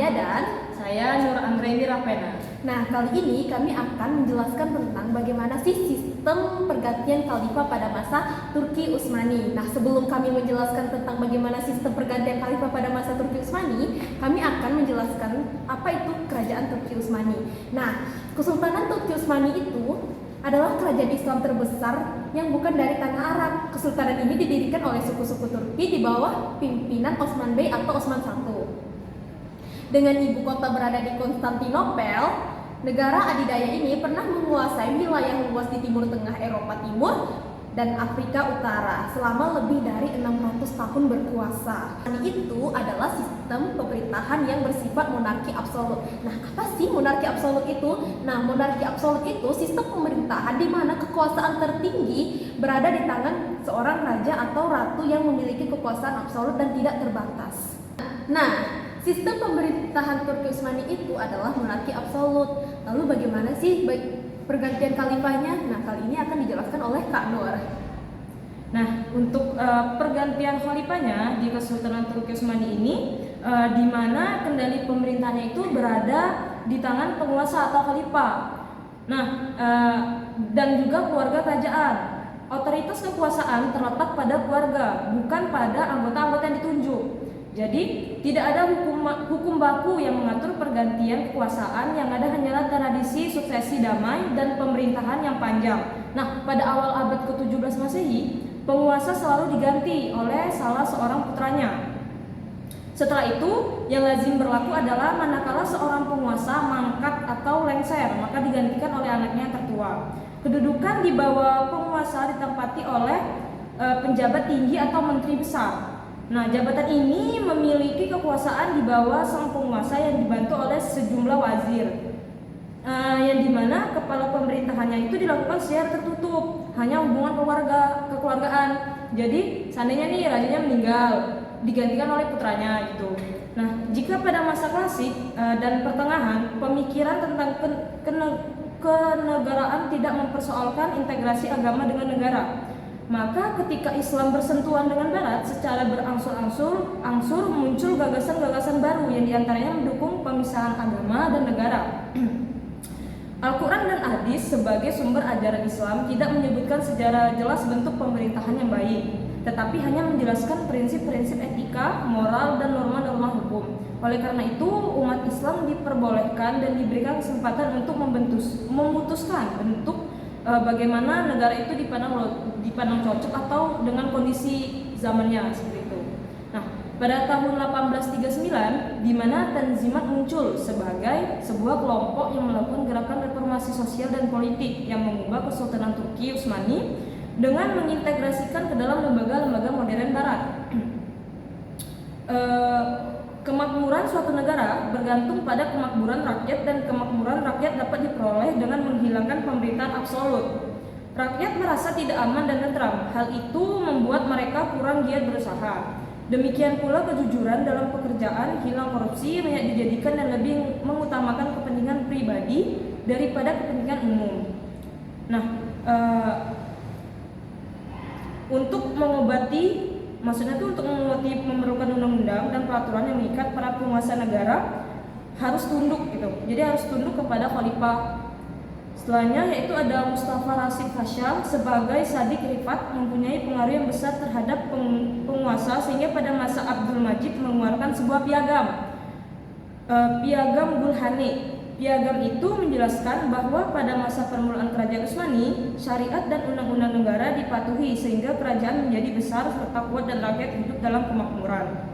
Amalia dan Saya Nur Anggreni Ravena. Nah, kali ini kami akan menjelaskan tentang bagaimana sih sistem pergantian khalifah pada masa Turki Utsmani. Nah, sebelum kami menjelaskan tentang bagaimana sistem pergantian khalifah pada masa Turki Utsmani, kami akan menjelaskan apa itu kerajaan Turki Utsmani. Nah, Kesultanan Turki Utsmani itu adalah kerajaan Islam terbesar yang bukan dari tanah Arab. Kesultanan ini didirikan oleh suku-suku Turki di bawah pimpinan Osman Bey atau Osman I. Dengan ibu kota berada di Konstantinopel, negara adidaya ini pernah menguasai wilayah luas di timur tengah Eropa Timur dan Afrika Utara selama lebih dari 600 tahun berkuasa. Itu adalah sistem pemerintahan yang bersifat monarki absolut. Nah, apa sih monarki absolut itu? Nah, monarki absolut itu sistem pemerintahan di mana kekuasaan tertinggi berada di tangan seorang raja atau ratu yang memiliki kekuasaan absolut dan tidak terbatas. Nah, sistem pemerintahan Turki Utsmani itu adalah monarki absolut. Lalu bagaimana sih pergantian khalifahnya? Nah, kali ini akan dijelaskan oleh Kak Nur. Nah, untuk pergantian khalifahnya di Kesultanan Turki Utsmani ini, di mana kendali pemerintahannya itu berada di tangan penguasa atau khalifah. Nah, dan juga keluarga kerajaan. Otoritas kekuasaan terletak pada keluarga, bukan pada anggota-anggota yang ditunjuk. Jadi, tidak ada hukum baku yang mengatur pergantian kekuasaan, yang ada hanyalah tradisi suksesi damai dan pemerintahan yang panjang. Nah, pada awal abad ke-17 Masehi, penguasa selalu diganti oleh salah seorang putranya. Setelah itu, yang lazim berlaku adalah manakala seorang penguasa mangkat atau lengser, maka digantikan oleh anaknya yang tertua. Kedudukan di bawah penguasa ditempati oleh penjabat tinggi atau menteri besar. Nah, jabatan ini memiliki kekuasaan di bawah sang penguasa yang dibantu oleh sejumlah wazir, yang dimana kepala pemerintahannya itu dilakukan secara tertutup, hanya hubungan kekeluargaan. Jadi, seandainya nih rajanya meninggal, digantikan oleh putranya gitu. Nah, jika pada masa klasik dan pertengahan, pemikiran tentang kenegaraan tidak mempersoalkan integrasi agama dengan negara. Maka ketika Islam bersentuhan dengan Barat, secara berangsur-angsur muncul gagasan-gagasan baru yang diantaranya mendukung pemisahan agama dan negara. Al-Quran dan hadis sebagai sumber ajaran Islam tidak menyebutkan secara jelas bentuk pemerintahan yang baik, tetapi hanya menjelaskan prinsip-prinsip etika, moral, dan norma-norma hukum. Oleh karena itu, umat Islam diperbolehkan dan diberikan kesempatan untuk memutuskan bentuk bagaimana negara itu dipandang cocok atau dengan kondisi zamannya seperti itu. Nah, pada tahun 1839, di mana Tanzimat muncul sebagai sebuah kelompok yang melakukan gerakan reformasi sosial dan politik yang mengubah Kesultanan Turki Utsmani dengan mengintegrasikan ke dalam lembaga-lembaga modern Barat. Kemakmuran suatu negara bergantung pada kemakmuran rakyat, dan kemakmuran rakyat dapat diperoleh dengan menghilangkan pemerintahan absolut. Rakyat merasa tidak aman dan tentram. Hal itu membuat mereka kurang giat berusaha. Demikian pula kejujuran dalam pekerjaan, hilang korupsi, banyak dijadikan dan lebih mengutamakan kepentingan pribadi daripada kepentingan umum. Nah, untuk mengobati, maksudnya itu untuk memerlukan undang-undang dan peraturan yang mengikat para penguasa negara harus tunduk gitu. Jadi harus tunduk kepada khalifah. Setelahnya yaitu ada Mustafa Rashid Pasha sebagai Sadiq Rifat, mempunyai pengaruh yang besar terhadap penguasa sehingga pada masa Abdul Majid mengeluarkan sebuah piagam, Piagam Gulhane. Piagam itu menjelaskan bahwa pada masa permulaan kerajaan Utsmani, syariat dan undang-undang negara dipatuhi sehingga kerajaan menjadi besar serta kuat dan rakyat hidup dalam kemakmuran.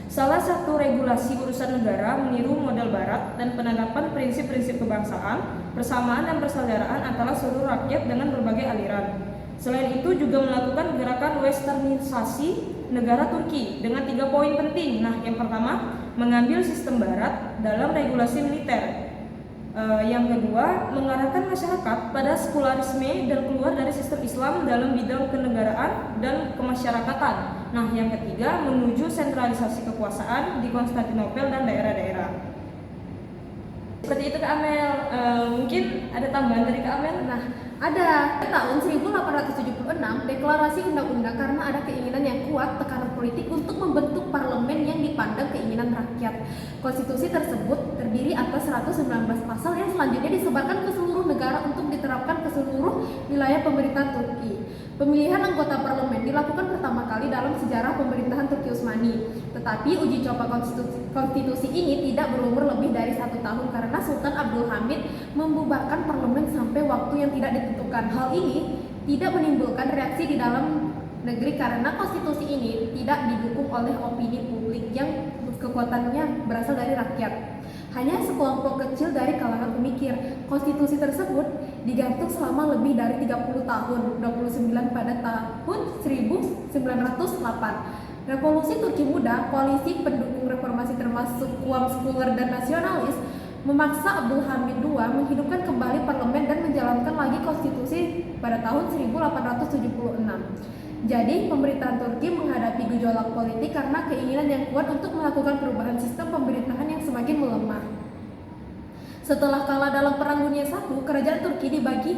Salah satu regulasi urusan negara meniru model Barat dan penerapan prinsip-prinsip kebangsaan, persamaan dan persaudaraan antara seluruh rakyat dengan berbagai aliran. Selain itu juga melakukan gerakan westernisasi negara Turki dengan 3 poin penting. Nah, yang pertama, mengambil sistem Barat dalam regulasi militer. Yang kedua, mengarahkan masyarakat pada sekularisme dan keluar dari sistem Islam dalam bidang kenegaraan dan kemasyarakatan. Nah, yang ketiga, menuju sentralisasi kekuasaan di Konstantinopel dan daerah-daerah. Seperti itu Kak Amel. Mungkin ada tambahan dari Kak Amel? Nah, Ada tahun 1876 deklarasi undang-undang karena ada keinginan yang kuat tekanan politik untuk membentuk parlemen yang dipandang keinginan rakyat. Konstitusi tersebut terdiri atas 119 pasal yang selanjutnya disebarkan ke seluruh negara untuk diterapkan ke seluruh wilayah pemerintahan Turki. Pemilihan anggota parlemen dilakukan pertama kali dalam sejarah pemerintahan Turki Utsmani. Tetapi uji coba konstitusi ini tidak berumur lebih dari 1 tahun karena Sultan Abdul Hamid membubarkan parlemen sampai waktu yang tidak ditentukan. Hal ini tidak menimbulkan reaksi di dalam negeri karena konstitusi ini tidak didukung oleh opini publik yang kekuatannya berasal dari rakyat. Hanya sekelompok kecil dari kalangan pemikir. Konstitusi tersebut digantung selama lebih dari 30 tahun, 29 pada tahun 1908. Revolusi Turki Muda, koalisi pendukung reformasi termasuk Qawm sekuler dan nasionalis, memaksa Abdul Hamid II menghidupkan kembali parlemen dan menjalankan lagi konstitusi pada tahun 1876. Jadi, pemerintahan Turki menghadapi gejolak politik karena keinginan yang kuat untuk melakukan perubahan sistem pemerintahan yang semakin melemah. Setelah kalah dalam Perang Dunia I, kerajaan Turki dibagi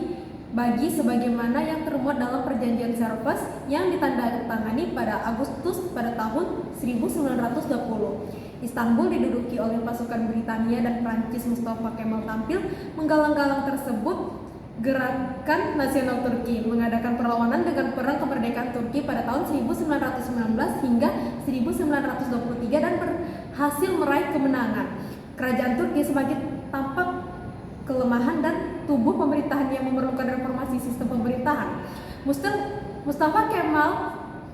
sebagaimana yang termuat dalam Perjanjian Versailles yang ditandatangani pada Agustus pada tahun 1920. Istanbul diduduki oleh pasukan Britania dan Prancis. Mustafa Kemal tampil menggalang-galang tersebut. Gerakan Nasional Turki mengadakan perlawanan dengan Perang Kemerdekaan Turki pada tahun 1919 hingga 1923 dan berhasil meraih kemenangan. Kerajaan Turki semakin tampak kelemahan dan tubuh pemerintahan yang memerlukan reformasi sistem pemerintahan. Mustafa Kemal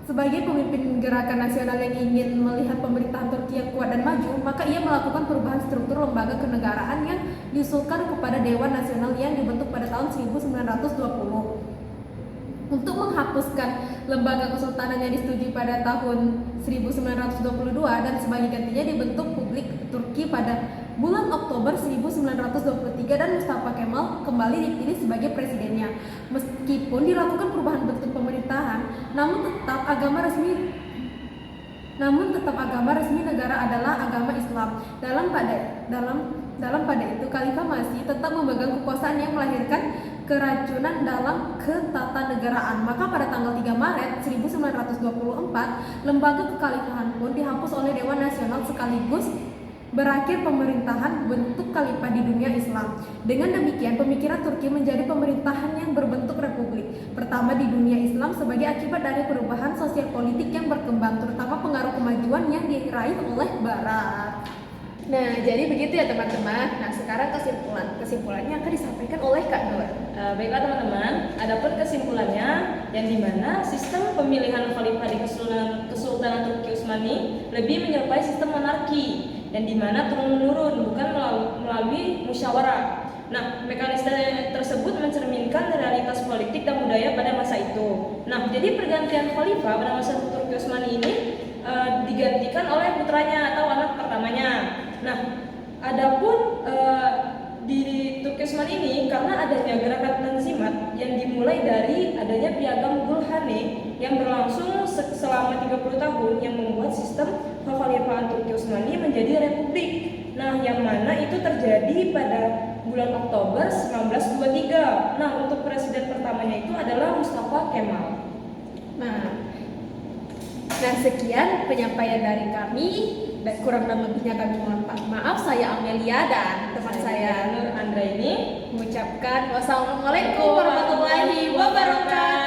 sebagai pemimpin gerakan nasional yang ingin melihat pemerintahan Turki yang kuat dan maju, maka ia melakukan perubahan struktur lembaga kenegaraan yang diusulkan kepada Dewan Nasional yang dibentuk pada tahun 1920. Untuk menghapuskan lembaga kesultanan yang disetujui pada tahun 1922 dan sebagai gantinya dibentuk Republik Turki pada bulan Oktober 1923 dan Mustafa Kemal kembali dipilih sebagai presidennya. Meskipun dilakukan perubahan bentuk pemerintahan, namun tetap agama resmi negara adalah agama Islam. Dalam pada itu Khalifah masih tetap memegang kekuasaan yang melahirkan keracunan dalam ketatanegaraan. Maka pada tanggal 3 Maret 1924, lembaga kekhalifahan pun dihapus oleh Dewan Nasional sekaligus berakhir pemerintahan bentuk khalifah di dunia Islam. Dengan demikian, pemikiran Turki menjadi pemerintahan yang berbentuk republik pertama di dunia Islam sebagai akibat dari perubahan sosial politik yang berkembang, terutama pengaruh kemajuan yang diraih oleh Barat. Nah, jadi begitu ya teman-teman. Nah, sekarang kesimpulannya akan disampaikan oleh Kak Nur. Baiklah teman-teman, adapun kesimpulannya yang dimana sistem pemilihan khalifah di Kesultanan Turki Utsmani lebih menyerupai sistem monarki dan dimana turun-menurun bukan melalui musyawarah. Nah, mekanisme tersebut mencerminkan realitas politik dan budaya pada masa itu. Nah, jadi pergantian khalifah pada masa Turki Utsmani ini digantikan oleh putranya atau anak pertamanya. Nah, adapun di Turki Utsmani ini karena adanya gerakan Tanzimat yang dimulai dari adanya Piagam Gulhane yang berlangsung selama 30 tahun yang membuat sistem kekhalifahan Turki Utsmani menjadi republik. Nah, yang mana itu terjadi pada bulan Oktober 1923. Nah, untuk presiden pertamanya itu adalah Mustafa Kemal. Nah, sekian penyampaian dari kami. Dan kurang dan lebihnya kami mohon maaf. Saya Amelia dan teman saya Nur Andra ini mengucapkan wassalamualaikum warahmatullahi wabarakatuh.